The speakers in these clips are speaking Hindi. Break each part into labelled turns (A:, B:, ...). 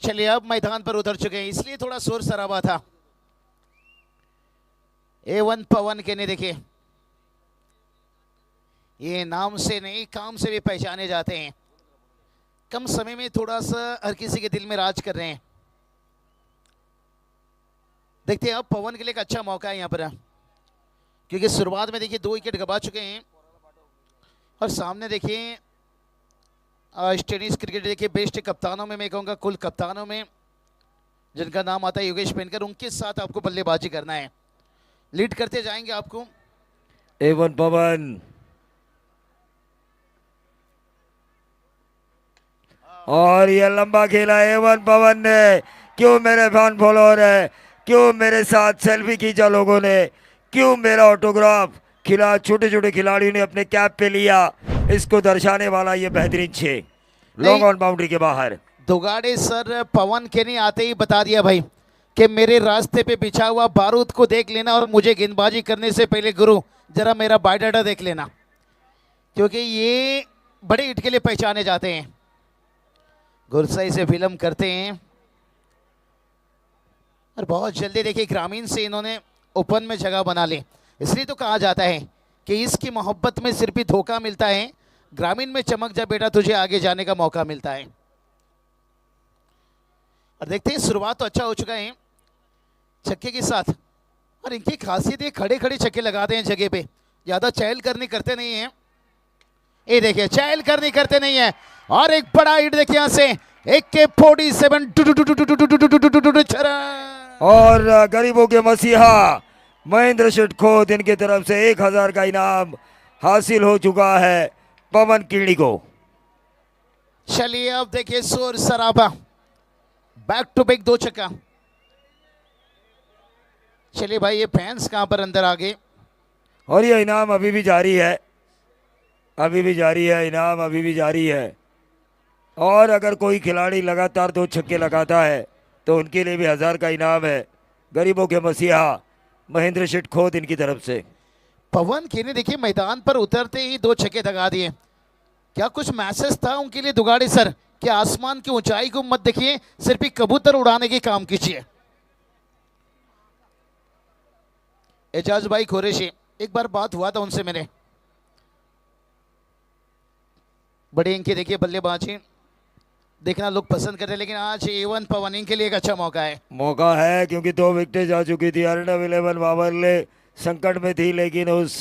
A: चलिए अब मैदान पर उतर चुके हैं, इसलिए थोड़ा शोर शराबा था। A1 पवन के ने देखिए, ये नाम से नहीं काम से भी पहचाने जाते हैं। कम समय में थोड़ा सा हर किसी के दिल में राज कर रहे हैं। देखते हैं अब पवन के लिए एक अच्छा मौका है यहाँ पर, क्योंकि शुरुआत में देखिए 2 विकेट गवा चुके हैं। और सामने देखिए टेनिस क्रिकेट देखिए बेस्ट कप्तानों में मैं कहूँगा, कुल कप्तानों में जिनका नाम आता है योगेश पेनकर, उनके साथ आपको बल्लेबाजी करना है। लीड करते जाएंगे आपको
B: A1 पवन और ये लंबा खेला A1 पवन ने। क्यों मेरे फैन फॉलोअर है, क्यों मेरे साथ सेल्फी खींचा लोगों ने, क्यों मेरा ऑटोग्राफ खिला छोटे छोटे खिलाड़ियों ने अपने कैप पे लिया, इसको दर्शाने वाला ये बेहतरीन 6 लॉन्ग ऑन बाउंड्री के बाहर।
A: दुगाड़े सर पवन के ने आते ही बता दिया भाई कि मेरे रास्ते पे बिछा हुआ बारूद को देख लेना और मुझे गेंदबाजी करने से पहले गुरु जरा मेरा बायोडाटा देख लेना, क्योंकि ये बड़े हिट के लिए पहचाने जाते हैं, गुरसाई से फिल्म करते हैं। और बहुत जल्दी देखिए ग्रामीण से इन्होंने ओपन में जगह बना ली। इसलिए तो कहा जाता है कि इसकी मोहब्बत में सिर्फ ही धोखा मिलता है, ग्रामीण में चमक जा बेटा, तुझे आगे जाने का मौका मिलता है। और देखते हैं शुरुआत तो अच्छा हो चुका है छक्के के साथ। और इनकी खासियत ये खड़े खड़े छक्के लगाते हैं जगह पे, ज्यादा चहल करनी करते नहीं है। ये देखिए चहल करनी करते नहीं है। और एक बड़ा हिट देखिए यहाँ से AK-47
B: और गरीबों के मसीहा महेंद्र शेठ खोद इनकी तरफ से 1000 का इनाम हासिल हो चुका है पवन कीड़ी को।
A: चलिए अब देखिए शोर शराबा, बैक टू बैक 2 छक्का। चलिए भाई ये फैंस कहां पर अंदर आ गए।
B: और ये इनाम अभी भी जारी है, अभी भी जारी है, इनाम अभी भी जारी है। और अगर कोई खिलाड़ी लगातार 2 छक्के लगाता है तो उनके लिए भी 1000 का इनाम है गरीबों के मसीहा महेंद्र शेठ खोद इनकी तरफ से।
A: पवन के ने देखिए मैदान पर उतरते ही 2 छक्के लगा दिए। क्या कुछ मैसेज था उनके लिए दुगाड़े सर कि आसमान की ऊंचाई को मत देखिए, सिर्फ ही कबूतर उड़ाने के काम कीजिए। एजाज भाई कुरैशी, एक बार बात हुआ था उनसे मेरे, बड़े इनके देखिए बल्लेबाजी देखना लोग पसंद करते हैं, लेकिन आज A1 पवन इनके लिए एक अच्छा मौका है।
B: मौका है क्योंकि 2 विकेटें जा चुकी थी, अर्नब 11 बाबरले संकट में थी, लेकिन उस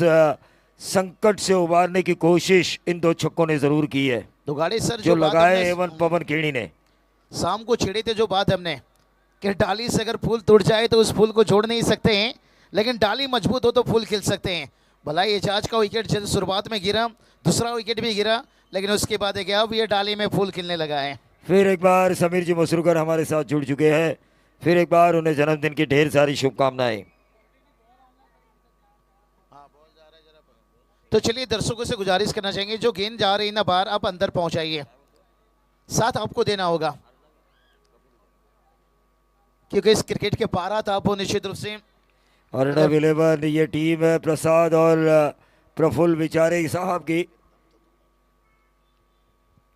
B: संकट से उबारने की कोशिश इन 2 छक्कों ने जरूर की है
A: दुगाड़े सर
B: जो लगाए A1 पवन खेड़ी ने।
A: शाम को छेड़े थे जो बात हमने कि डाली से अगर फूल टूट जाए तो उस फूल को जोड़ नहीं सकते हैं, लेकिन डाली मजबूत हो तो फूल खिल सकते हैं। भला एजाज का विकेट जब शुरुआत में गिरा, दूसरा विकेट भी गिरा, लेकिन उसके बाद क्या अब ये डाली में फूल खिलने लगा है।
B: फिर एक बार समीर जी मसरूकर हमारे साथ जुड़ चुके हैं, फिर एक बार उन्हें जन्मदिन की ढेर सारी शुभकामनाएं।
A: तो चलिए दर्शकों से गुजारिश करना चाहेंगे जो गेंद जा रही ना बाहर, आप अंदर पहुंचाइए, साथ आपको देना होगा, क्योंकि इस क्रिकेट के पारा था आपको निश्चित रूप से।
B: और 11 ये टीम है प्रसाद और प्रफुल्ल विचारे साहब की।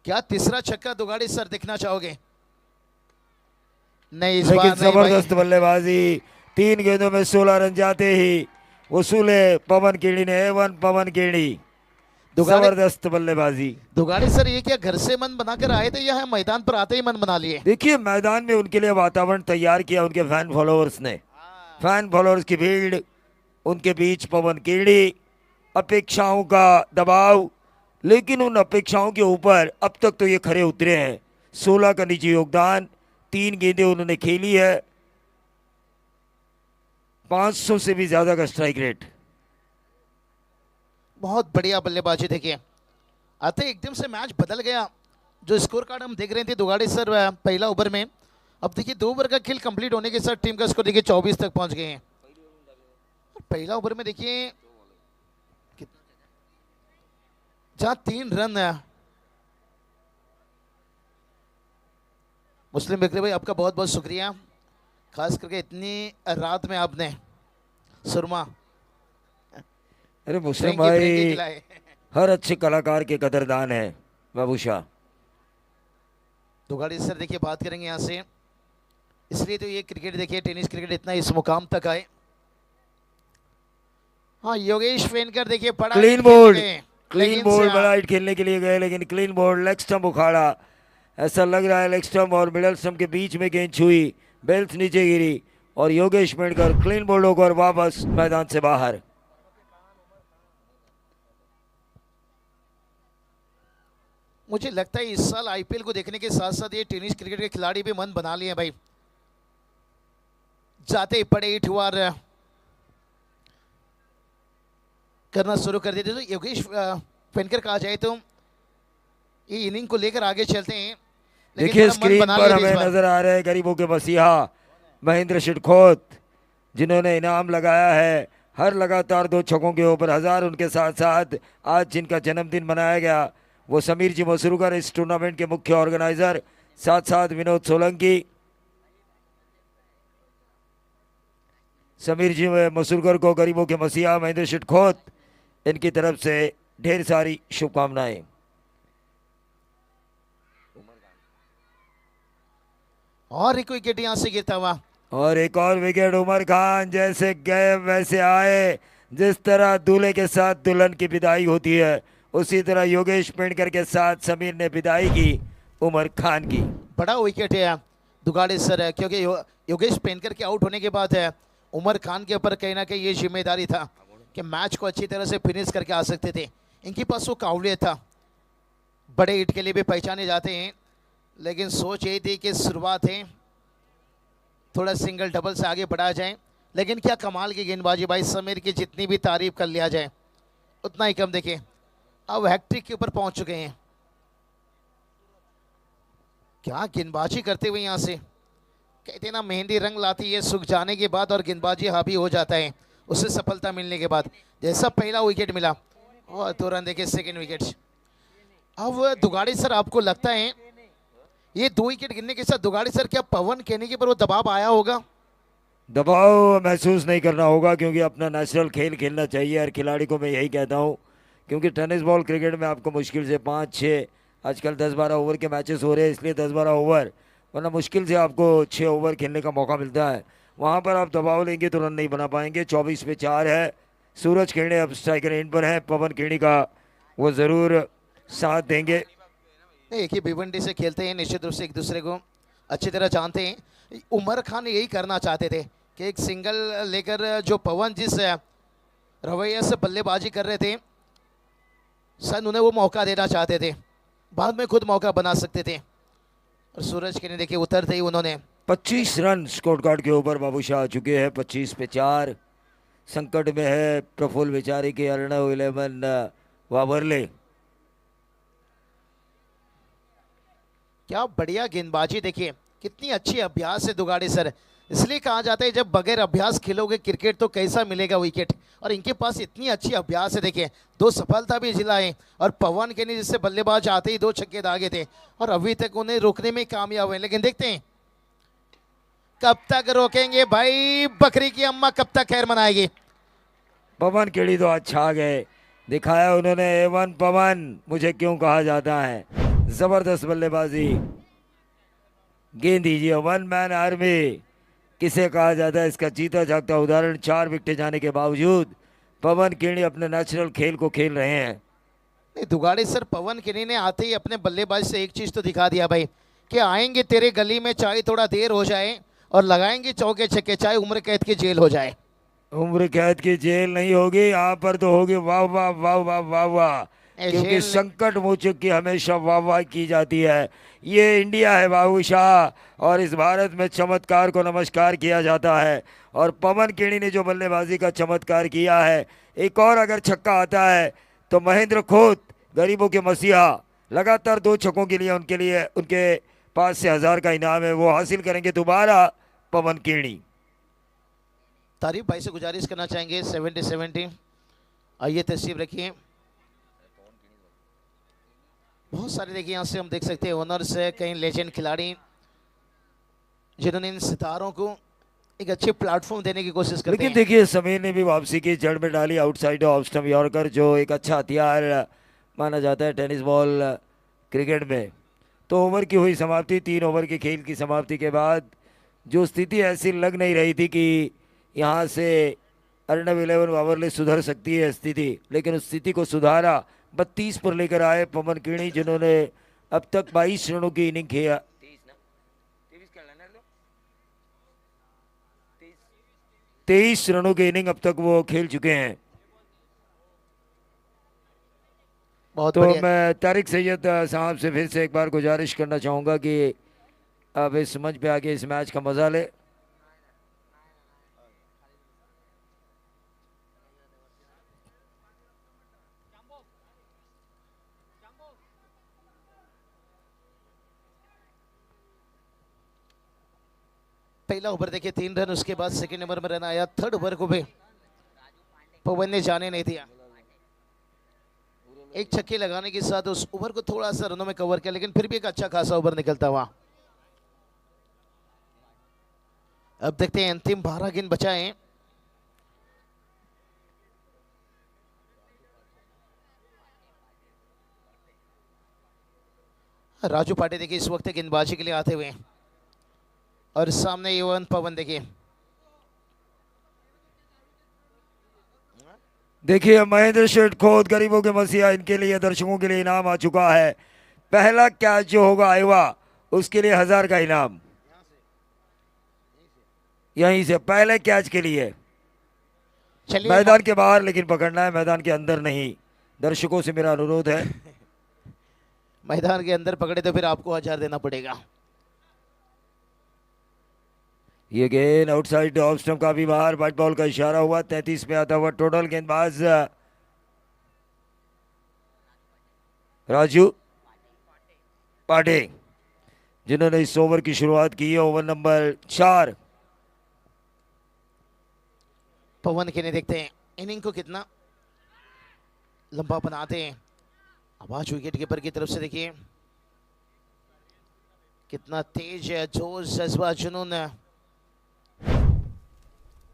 A: क्या तीसरा छक्का दुगाड़ी सर देखना चाहोगे? नहीं, इस
B: लेकिन
A: बार नहीं
B: जबरदस्त बल्लेबाजी, 3 गेंदों में 16 रन जाते ही वसूले पवन कीड़ी ने। A1 पवन कीड़ी, जबरदस्त बल्लेबाजी।
A: दुगाड़ी सर ये क्या घर से मन बनाकर आए थे या मैदान पर आते ही मन बना लिए?
B: देखिए मैदान में उनके लिए वातावरण तैयार किया उनके फैन फॉलोअर्स ने, फैन फॉलोअर्स की भीड़, उनके बीच पवन कीड़ी, अपेक्षाओं का दबाव, लेकिन उन अपेक्षाओं के ऊपर अब तक तो ये खरे उतरे हैं। 16 का निजी योगदान, 3 गेंदें उन्होंने खेली है, 500 से भी ज्यादा का स्ट्राइक रेट।
A: बहुत बढ़िया बल्लेबाजी देखिए, आते एकदम से मैच बदल गया। जो स्कोर कार्ड हम देख रहे थे दुगाड़ी सर पहला ओवर में, अब देखिए 2 ओवर का खेल कंप्लीट होने के साथ टीम का स्कोर देखिए 24 तक पहुंच गए हैं। पहला ओवर में देखिए जहां 3 रन मुस्लिम बिक्री भाई, आपका बहुत बहुत शुक्रिया, खास करके इतनी रात में आपने सुरमा।
B: अरे मुस्लिम भाई हर अच्छे कलाकार के कदरदान है बाबूशाह।
A: दुगाड़ी सर देखिए बात करेंगे यहाँ से, इसलिए तो ये क्रिकेट देखिए, टेनिस क्रिकेट इतना इस मुकाम तक आए। हाँ योगेश वेनकर देखिए बड़ा
B: क्लीन
A: हिट
B: बोल्ड,
A: खेलने गए,
B: क्लीन
A: लेकिन
B: बोल्ड
A: से
B: बड़ा हिट खेलने के लिए गए, लेकिन क्लीन बोल्ड लेग स्टंप उखाड़ा। ऐसा लग रहा है लेग स्टंप और मिडल स्टंप के बीच में गेंद छुई, बेल्ट नीचे गिरी और योगेश वेनकर क्लीन बोल्ड होकर वापस मैदान से बाहर।
A: मुझे लगता है इस साल आईपीएल को देखने के साथ साथ ये टेनिस क्रिकेट के खिलाड़ी भी मन बना लिए हैं भाई, जाते ही बड़े हिट हुआ करना शुरू कर देते। तो योगेश वेनकर कहा जाए तो ये इनिंग को लेकर आगे चलते हैं।
B: देखिए स्क्रीन पर हमें नजर आ रहे हैं गरीबों के मसीहा महेंद्र शिटखोत, जिन्होंने इनाम लगाया है हर लगातार 2 छक्कों के ऊपर 1000। उनके साथ साथ आज जिनका जन्मदिन मनाया गया वो समीर जी मसरूकर, इस टूर्नामेंट के मुख्य ऑर्गेनाइजर, साथ साथ विनोद सोलंकी। समीर जी मसूरकर को गरीबों के मसीहा महेंद्र शिटखोत, इनकी तरफ से ढेर सारी शुभकामनाएं।
A: और एक विकेट यहां से गिरता हुआ,
B: और एक और विकेट उमर खान, जैसे गए वैसे आए। जिस तरह दूल्हे के साथ दुल्हन की विदाई होती है उसी तरह योगेश वेनकर के साथ समीर ने विदाई की उमर खान की।
A: बड़ा विकेट है दुगाड़े सर, क्योंकि योगेश वेनकर के आउट होने के बाद है उमर खान के ऊपर कहीं ना कहीं ये जिम्मेदारी था कि मैच को अच्छी तरह से फिनिश करके आ सकते थे। इनके पास वो काबिलियत था, बड़े हिट के लिए भी पहचाने जाते हैं, लेकिन सोच यही थी कि शुरुआत है थोड़ा सिंगल डबल से आगे बढ़ा जाए। लेकिन क्या कमाल की गेंदबाजी भाई, समीर की जितनी भी तारीफ कर लिया जाए उतना ही कम। देखिए अब हैट्रिक के ऊपर पहुंच चुके हैं, क्या गेंदबाजी करते हुए यहां से। कहते हैं ना मेहंदी रंग लाती है सूख जाने के बाद और गेंदबाजी हावी हो जाता है उससे सफलता मिलने के बाद। जैसा पहला विकेट मिला और तुरंत देखिए सेकेंड विकेट। अब दुगाड़ी सर आपको लगता है ये 2 विकेट गिरने के साथ दुगाड़ी सर क्या पवन केनी के पर वो दबाव आया होगा?
B: दबाव महसूस नहीं करना होगा, क्योंकि अपना नेचुरल खेल खेलना चाहिए हर खिलाड़ी को, मैं यही कहता हूँ। क्योंकि टेनिस बॉल क्रिकेट में आपको मुश्किल से 5-6, आजकल 10-12 ओवर के मैचेस हो रहे हैं, इसलिए 10-12 ओवर, वरना मुश्किल से आपको 6 ओवर खेलने का मौका मिलता है। वहाँ पर आप दबाव लेंगे तो रन नहीं बना पाएंगे। 24 पे 4 है। सूरज खेड़े अब स्ट्राइकर एंड पर है, पवन खेड़ी का वो ज़रूर साथ देंगे।
A: एक ही भिवंडी से खेलते हैं, निश्चित रूप से एक दूसरे को अच्छी तरह जानते हैं। उमर खान यही करना चाहते थे कि एक सिंगल लेकर जो पवन जिस रवैया से बल्लेबाजी कर रहे थे शायद उन्हें वो मौका देना चाहते थे, बाद में खुद मौका बना सकते थे। और सूरज के ने देखिए उतरते ही उन्होंने
B: 25 रन स्कोर कार्ड के ऊपर बाबूशाह आ चुके हैं। 25 पे 4। संकट में है प्रफुल्ल विचारी के अर्णव 11 वावरले।
A: क्या बढ़िया गेंदबाजी, देखिए कितनी अच्छी अभ्यास है दुगाड़ी सर। इसलिए कहा जाता है जब बगैर अभ्यास खेलोगे क्रिकेट तो कैसा मिलेगा विकेट, और इनके पास इतनी अच्छी अभ्यास है। देखिए 2 सफलता भी जिलाए और पवन के ने जिससे बल्लेबाज आते ही 2 छक्के दागे थे और अभी तक उन्हें रोकने में कामयाब हुए। लेकिन देखते हैं कब तक रोकेंगे भाई, बकरी की अम्मा कब तक खैर मनाएगी।
B: पवन केड़ी तो अच्छा आ गए, दिखाया उन्होंने A1 पवन मुझे क्यों कहा जाता है। जबरदस्त बल्लेबाजी, गेंद दीजिए, 1 मैन आर्मी किसे कहा जाता है, इसका जीता जागता उदाहरण। 4 विकेट जाने के बावजूद पवन केड़ी अपने नेचुरल खेल को खेल रहे हैं।
A: दुगाड़ी सर पवन केनी ने आते ही अपने बल्लेबाज से एक चीज तो दिखा दिया भाई कि आएंगे तेरे गली में चाहे थोड़ा देर हो जाए और लगाएंगे चौके छक्के चाहे उम्र कैद की जेल हो जाए।
B: उम्र कैद की जेल नहीं होगी, यहाँ पर तो होगी वाह वाह वाह वाह वाह वाह, क्योंकि संकट मोचक की हमेशा वाह वाह की जाती है। ये इंडिया है बाबूशाह और इस भारत में चमत्कार को नमस्कार किया जाता है। और पवन केड़ी ने जो बल्लेबाजी का चमत्कार किया है, एक और अगर छक्का आता है तो महेंद्र खोत गरीबों के मसीहा लगातार 2 छक्कों के लिए उनके पास से 1000 का इनाम है, वो हासिल करेंगे दोबारा पवन केड़ी।
A: तारीफ भाई से गुजारिश करना चाहेंगे 70-70 आइए तशरीफ रखिए। बहुत सारे देखिए यहाँ से हम देख सकते हैं ओनर्स है, कई लेजेंड खिलाड़ी जिन्होंने इन सितारों को एक अच्छे प्लेटफॉर्म देने की कोशिश करते हैं।
B: लेकिन देखिए समीर ने भी वापसी की जड़ में डाली आउटसाइड ऑफ स्टंप यॉर्कर, जो एक अच्छा हथियार माना जाता है टेनिस बॉल क्रिकेट में। तो ओवर की हुई समाप्ति। 3 ओवर के खेल की समाप्ति के बाद जो स्थिति ऐसी लग नहीं रही थी कि यहाँ से अर्नब 11 ओवरले सुधर सकती है स्थिति, लेकिन उस स्थिति को सुधारा। 32 पर लेकर आए पवन किणी, जिन्होंने अब तक 22 रनों की इनिंग किया। 23 रनों की इनिंग अब तक वो खेल चुके हैं।
A: बहुत
B: तो
A: बढ़िया।
B: मैं तारिक सैयद साहब से फिर से एक बार गुजारिश करना चाहूँगा कि अब इस मंच पे आके इस मैच का मजा ले।
A: पहला ओवर देखिए 3 रन, उसके बाद सेकंड ओवर में रन आया। थर्ड ओवर को भी पवन ने जाने नहीं दिया। एक छक्के लगाने के साथ उस ओवर को थोड़ा सा रनों में कवर किया, लेकिन फिर भी एक अच्छा खासा ओवर निकलता हुआ। अब देखते हैं अंतिम 12 गेंद बचाए। राजू पाटे देखिए इस वक्त गेंदबाजी के लिए आते हुए, और सामने युवन पवन देखिए।
B: देखिए महेंद्र शेठ खोद, गरीबों के मसीहा, इनके लिए दर्शकों के लिए इनाम आ चुका है। पहला कैच जो होगा आएगा उसके लिए 1000 का इनाम, यहीं से पहले कैच के लिए।
A: चलिए
B: मैदान के बाहर लेकिन पकड़ना है, मैदान के अंदर नहीं। दर्शकों से मेरा अनुरोध है।
A: मैदान के अंदर पकड़े तो फिर आपको 1000 देना पड़ेगा।
B: ये गेंद आउटसाइड ऑफ स्टंप का भी बाहर, व्हाइट बॉल का इशारा हुआ। 33 पे आता हुआ टोटल। गेंदबाज राजू पाटे, जिन्होंने इस ओवर की शुरुआत की है, ओवर नंबर 4।
A: पवन के ने देखते हैं इनिंग को कितना लंबा बनाते हैं। आवाज विकेट कीपर की तरफ से देखिए कितना तेज है, जोश, जज्बा, जुनून।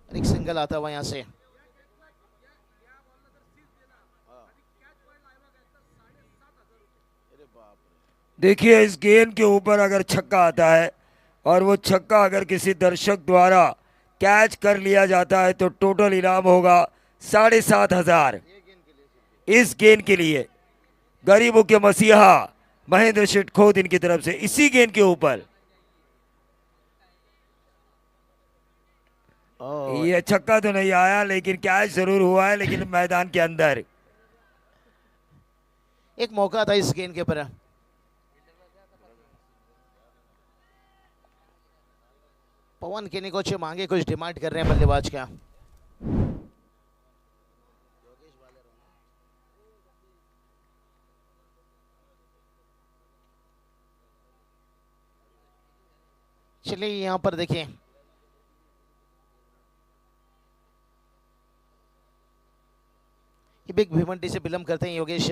A: एक सिंगल आता हुआ यहां से।
B: देखिए इस गेंद के ऊपर अगर छक्का आता है और वो छक्का अगर किसी दर्शक द्वारा कैच कर लिया जाता है तो टोटल इनाम होगा 7500 इस गेंद के लिए। गरीबों के मसीहा महेंद्र शेठ खोद इनकी तरफ से इसी गेंद के ऊपर। ये छक्का तो नहीं आया लेकिन कैच जरूर हुआ है, लेकिन मैदान के अंदर।
A: एक मौका था इस गेंद के ऊपर। पवन केनी कुछ मांगे, कुछ डिमांड कर रहे हैं बल्लेबाज का। चलिए यहां पर देखें, ये बिग भिवंडी से विलंब करते हैं योगेश।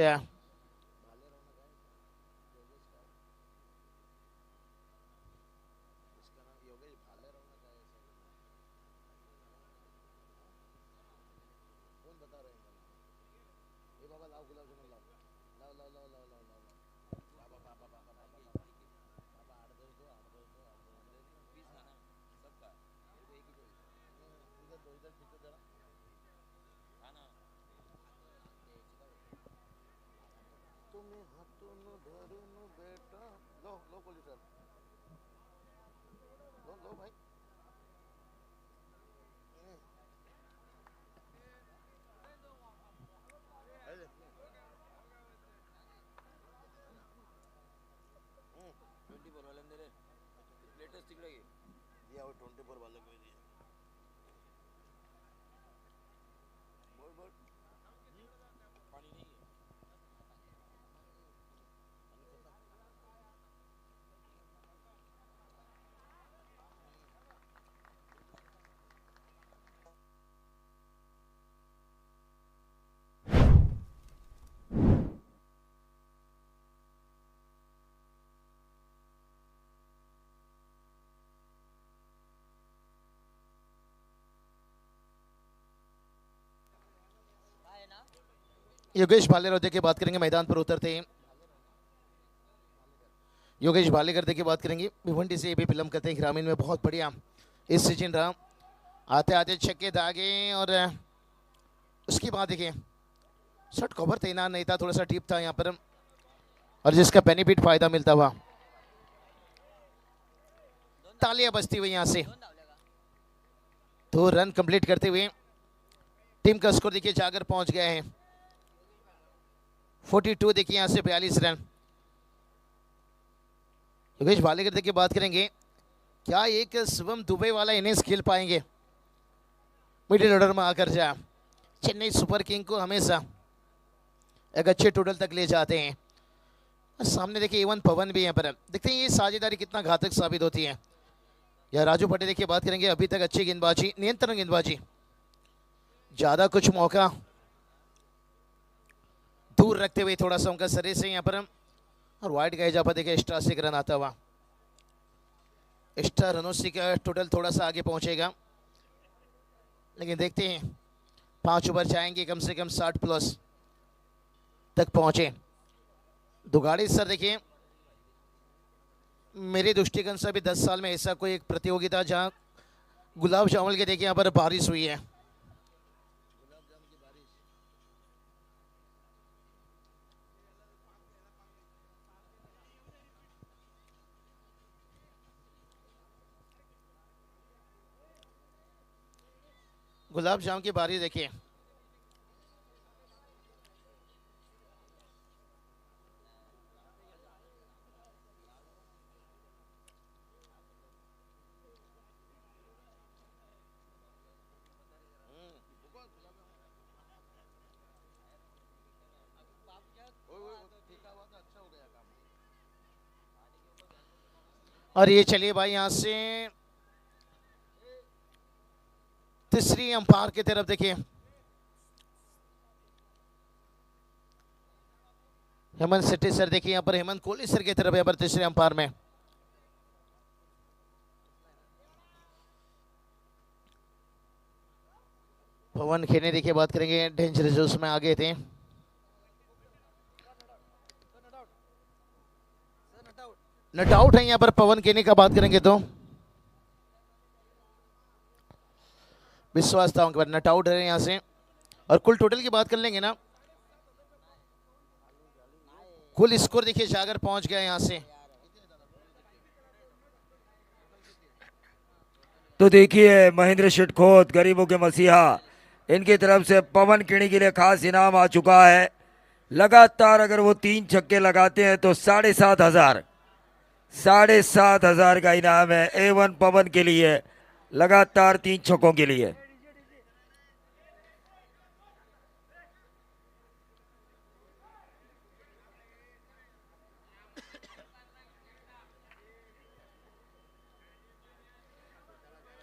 A: योगेश भालेराव की बात करेंगे मैदान पर उतरते हैं। योगेश भालेकर की बात करेंगे, भिवंडी से ये भी फिल्म करते हैं, ग्रामीण में बहुत बढ़िया इस सीजन रहा। आते आते छक्के दागे और उसके बाद देखिए शॉट कवर तैनात नहीं था, थोड़ा सा डीप था यहाँ पर, और जिसका बेनिफिट फायदा मिलता हुआ। तालियां बजती हुई यहाँ से 2 रन कंप्लीट करते हुए टीम का स्कोर देखिए जाकर पहुंच गया है 42। देखिए यहाँ से 42 रन। योगेश भालेकर की बात करेंगे, क्या एक शिवम दुबे वाला इनिंग्स खेल पाएंगे, मिडिल ऑर्डर में आकर जा चेन्नई सुपर किंग को हमेशा एक अच्छे टोटल तक ले जाते हैं। और सामने देखिए एवन पवन भी यहाँ पर है, देखते हैं ये साझेदारी कितना घातक साबित होती है। या राजू पटेल की बात करेंगे, अभी तक अच्छी गेंदबाजी, नियंत्रण गेंदबाजी, ज्यादा कुछ मौका दूर रखते हुए थोड़ा सा उनका सरे से यहाँ पर, और वाइड गए जहाँ पर देखिए एक्स्ट्रा से रन आता हुआ, एक्स्ट्रा रनों से का टोटल थोड़ा सा आगे पहुंचेगा। लेकिन देखते हैं 5 ओवर जाएंगे, कम से कम 60 प्लस तक पहुंचे। दुगाड़ी सर देखिए, मेरे दृष्टिकोण से भी 10 साल में ऐसा कोई एक प्रतियोगिता जहां गुलाब जामुन के देखिए यहाँ पर बारिश हुई है। गुलाब जामुन की बारिश देखिए, और ये चलिए भाई यहाँ से तीसरी अंपायर की तरफ देखिए, हेमंत सेठी सर देखिए यहाँ पर, हेमंत कोहली सर की तरफ यहाँ पर तीसरे अंपायर में। पवन खेने देखिए बात करेंगे, डेंजर जोश में आगे थे। नट आउट है यहाँ पर पवन केनी का बात करेंगे तो विश्वास था उनके बाद, नट आउट है यहाँ से। और कुल टोटल की बात कर लेंगे ना, कुल स्कोर देखिए जाकर पहुंच गया यहाँ से।
B: तो देखिए महेंद्र शिटखोत, गरीबों के मसीहा, इनकी तरफ से पवन किणी के लिए खास इनाम आ चुका है। लगातार अगर वो 3 छक्के लगाते हैं तो 7,500 का इनाम है A1 पवन के लिए, लगातार 3 छक्कों के लिए।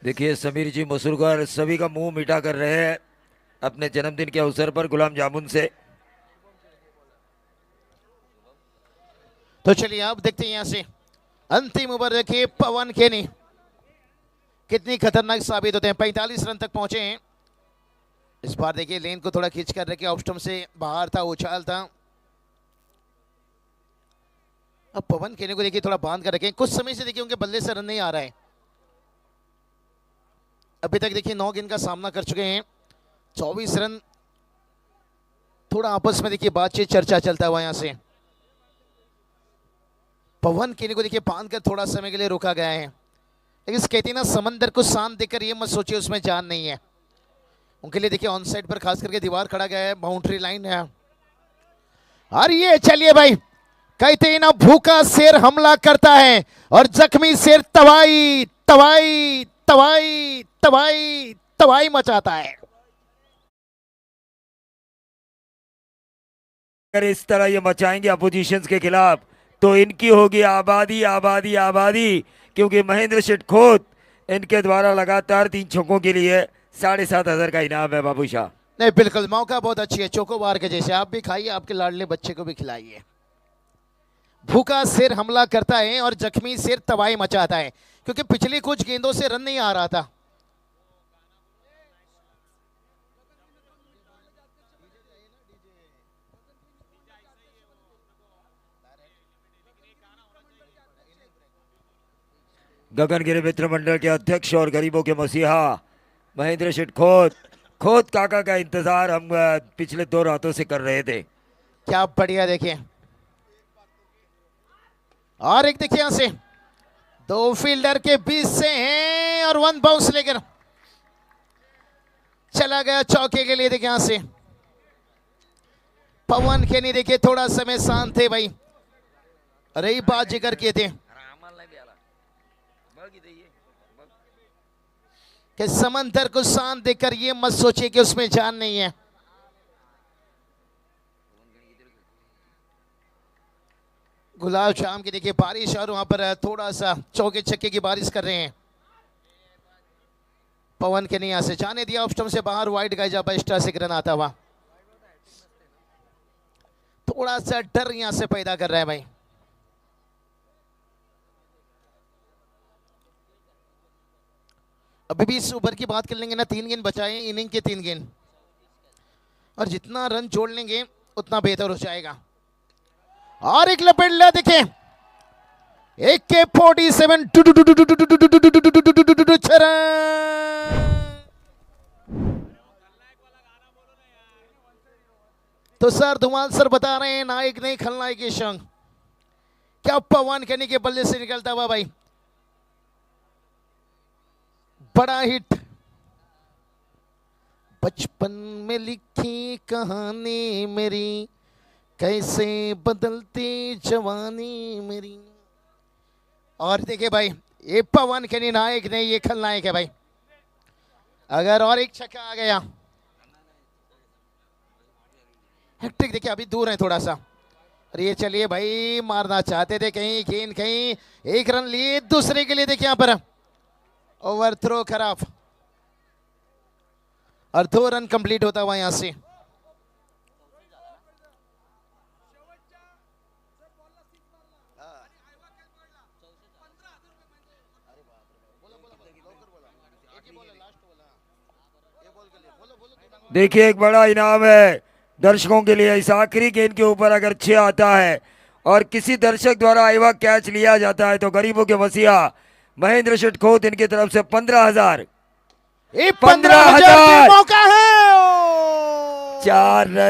B: देखिए समीर जी मसूरकर सभी का मुंह मीठा कर रहे हैं अपने जन्मदिन के अवसर पर गुलाब जामुन से।
A: तो चलिए अब देखते हैं यहाँ से अंतिम ओवर देखिए, पवन केनी कितनी खतरनाक साबित होते हैं। 45 रन तक पहुंचे हैं इस बार। देखिए लेन को थोड़ा खींच कर रखे, ऑफ स्टंप से बाहर था, उछाल था। अब पवन केनी को देखिए थोड़ा बांध कर रखे, कुछ समय से देखिए उनके बल्ले से रन नहीं आ रहा है। अभी तक देखिए 9 गेंद का सामना कर चुके हैं, 24 रन। थोड़ा आपस में देखिए बातचीत चर्चा चलता हुआ यहाँ से पवन केनी को देखिए बांध कर थोड़ा समय के लिए रोका गया है। लेकिन कहती ना समंदर को शांत देकर ये मत सोचिए उसमें जान नहीं है। उनके लिए देखिए ऑन साइड पर खास करके दीवार खड़ा गया है, बाउंड्री लाइन है। और ये चलिए भाई, कहते ना भूखा शेर हमला करता है और जख्मी शेर तबाही तबाही तबाही तबाही तबाही मचाता है।
B: अगर इस तरह ये मचाएंगे अपोजिशंस के खिलाफ तो इनकी होगी आबादी आबादी आबादी, क्योंकि महेंद्र शिटखोत इनके द्वारा लगातार 3 छक्कों के लिए 7,500 का इनाम है बाबू शाह।
A: नहीं बिल्कुल, मौका बहुत अच्छी है, चोकोबार के जैसे आप भी खाइए, आपके लाडले बच्चे को भी खिलाइए। भूखा शेर हमला करता है और जख्मी शेर तबाही मचाता है, क्योंकि पिछली कुछ गेंदों से रन नहीं आ रहा था।
B: गगनगिरी मित्र मंडल के अध्यक्ष और गरीबों के मसीहा महेंद्र शेठ खोत काका का इंतजार हम पिछले 2 रातों से कर रहे थे।
A: क्या बढ़िया, देखिए और एक देखिए यहां से 2 फील्डर के बीच से हैं और 1 बाउंस लेकर चला गया चौके के लिए। देखिए यहां से पवन खेनी देखिए थोड़ा समय शांत थे भाई, रही बात जिक्र किए थे कि समंदर को शांत देखकर ये मत सोचिए कि उसमें जान नहीं है। गुलाब शाम की देखिए बारिश और वहां पर थोड़ा सा चौके छक्के की बारिश कर रहे हैं। पवन के नहीं यहां से जाने दिया, ऑफ स्टंप से बाहर, वाइड गए जब एक्स्ट्रा से रन आता हुआ। थोड़ा सा डर यहां से पैदा कर रहा है भाई। अभी भी इस ओवर की बात कर लेंगे ना, 3 गेंद बचाए इनिंग के 3 गेंद, और जितना रन जोड़ लेंगे उतना बेहतर हो जाएगा। और एक लपेट लिया देखिए AK-47 तो सर धुमाल सर बता रहे हैं नायक नहीं खलनायक के संग। क्या पवन कहने के बल्ले से निकलता हुआ भाई, बड़ा हिट। बचपन में लिखी कहानी मेरी, कैसे बदलती जवानी मेरी। और देखिए भाई ये पवन के नायक नहीं, ये खलनायक है भाई। अगर और एक छक्का आ गया, हैट्रिक देखिए अभी दूर है थोड़ा सा। और ये चलिए भाई मारना चाहते थे, कहीं गेंद कहीं, 1 रन लिए दूसरे के लिए। देखिए यहां पर ओवर थ्रो खराब और 2 रन कंप्लीट होता हुआ यहां से।
B: देखिए एक बड़ा इनाम है दर्शकों के लिए। इस आखिरी गेंद के ऊपर अगर 6 आता है और किसी दर्शक द्वारा आईवा कैच लिया जाता है तो गरीबों के मसीहा महेंद्र शेठ खोत इनकी तरफ से 15,000
A: 15,000 मौका है।
B: 4 रन